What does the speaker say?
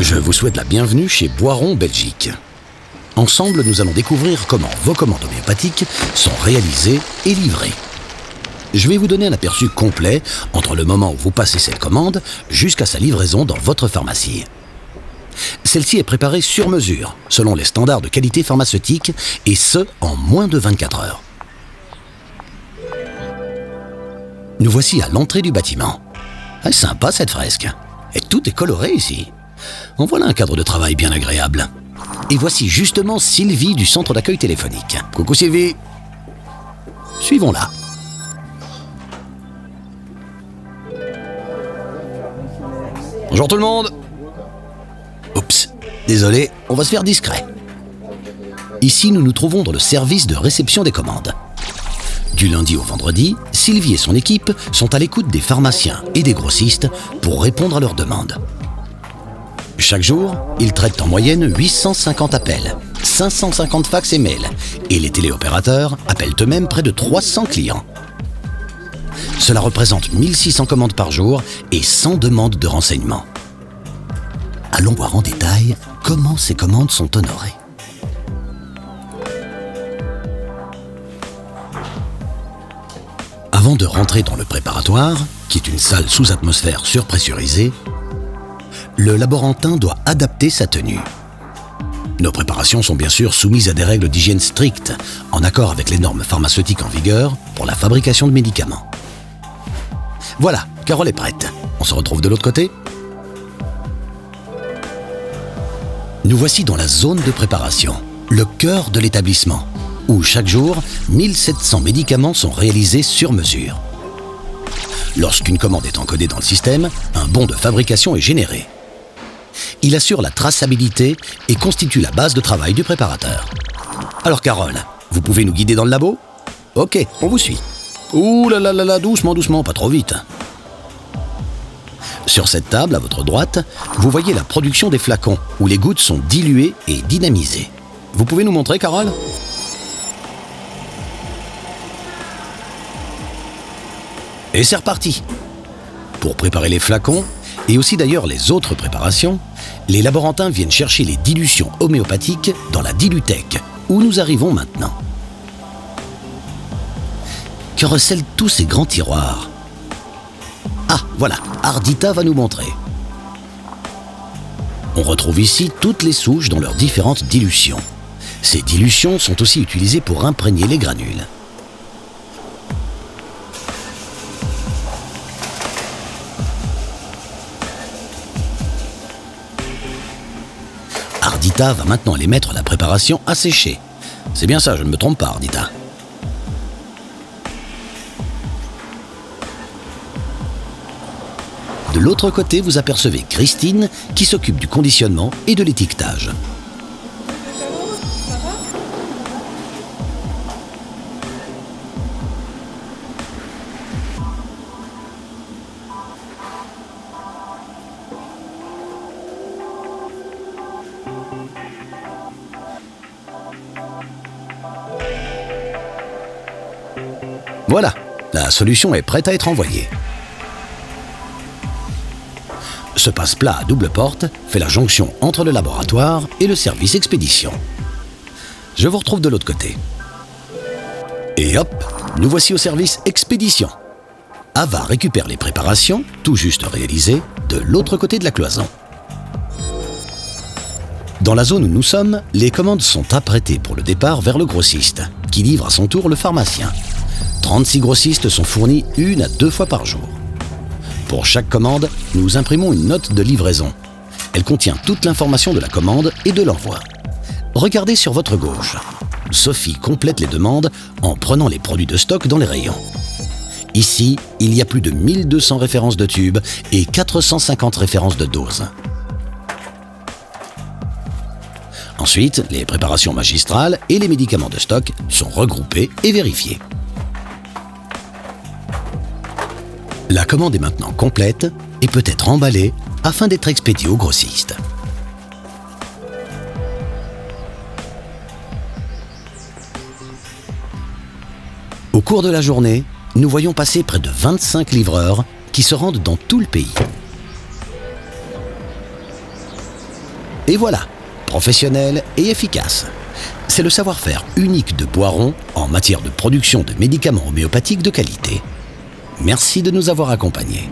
Je vous souhaite la bienvenue chez Boiron Belgique. Ensemble, nous allons découvrir comment vos commandes homéopathiques sont réalisées et livrées. Je vais vous donner un aperçu complet entre le moment où vous passez cette commande jusqu'à sa livraison dans votre pharmacie. Celle-ci est préparée sur mesure, selon les standards de qualité pharmaceutique, et ce, en moins de 24 heures. Nous voici à l'entrée du bâtiment. Ah, sympa cette fresque. Et tout est coloré ici. En voilà un cadre de travail bien agréable. Et voici justement Sylvie du centre d'accueil téléphonique. Coucou Sylvie. Suivons-la. Bonjour tout le monde. Oups, désolé, on va se faire discret. Ici, nous nous trouvons dans le service de réception des commandes. Du lundi au vendredi, Sylvie et son équipe sont à l'écoute des pharmaciens et des grossistes pour répondre à leurs demandes. Chaque jour, ils traitent en moyenne 850 appels, 550 fax et mails, et les téléopérateurs appellent eux-mêmes près de 300 clients. Cela représente 1600 commandes par jour et 100 demandes de renseignements. Allons voir en détail comment ces commandes sont honorées. Avant de rentrer dans le préparatoire, qui est une salle sous atmosphère surpressurisée, le laborantin doit adapter sa tenue. Nos préparations sont bien sûr soumises à des règles d'hygiène strictes, en accord avec les normes pharmaceutiques en vigueur pour la fabrication de médicaments. Voilà, Carole est prête. On se retrouve de l'autre côté ? Nous voici dans la zone de préparation, le cœur de l'établissement, où chaque jour, 1700 médicaments sont réalisés sur mesure. Lorsqu'une commande est encodée dans le système, un bon de fabrication est généré. Il assure la traçabilité et constitue la base de travail du préparateur. Alors Carole, vous pouvez nous guider dans le labo ? Ok, on vous suit. Ouh là là là là, doucement, doucement, pas trop vite. Sur cette table, à votre droite, vous voyez la production des flacons, où les gouttes sont diluées et dynamisées. Vous pouvez nous montrer, Carole ? Et c'est reparti. Pour préparer les flacons, et aussi d'ailleurs les autres préparations, les laborantins viennent chercher les dilutions homéopathiques dans la Diluthèque, où nous arrivons maintenant. Que recèlent tous ces grands tiroirs ? Ah, voilà, Ardita va nous montrer. On retrouve ici toutes les souches dans leurs différentes dilutions. Ces dilutions sont aussi utilisées pour imprégner les granules. Ardita va maintenant aller mettre la préparation à sécher. C'est bien ça, je ne me trompe pas, Ardita. De l'autre côté, vous apercevez Christine qui s'occupe du conditionnement et de l'étiquetage. Voilà, la solution est prête à être envoyée. Ce passe-plat à double porte fait la jonction entre le laboratoire et le service expédition. Je vous retrouve de l'autre côté. Et hop, nous voici au service expédition. Ava récupère les préparations, tout juste réalisées, de l'autre côté de la cloison. Dans la zone où nous sommes, les commandes sont apprêtées pour le départ vers le grossiste, qui livre à son tour le pharmacien. 36 grossistes sont fournis 1 à 2 fois par jour. Pour chaque commande, nous imprimons une note de livraison. Elle contient toute l'information de la commande et de l'envoi. Regardez sur votre gauche. Sophie complète les demandes en prenant les produits de stock dans les rayons. Ici, il y a plus de 1200 références de tubes et 450 références de doses. Ensuite, les préparations magistrales et les médicaments de stock sont regroupés et vérifiés. La commande est maintenant complète et peut être emballée afin d'être expédiée au grossiste. Au cours de la journée, nous voyons passer près de 25 livreurs qui se rendent dans tout le pays. Et voilà, professionnel et efficace. C'est le savoir-faire unique de Boiron en matière de production de médicaments homéopathiques de qualité. Merci de nous avoir accompagnés.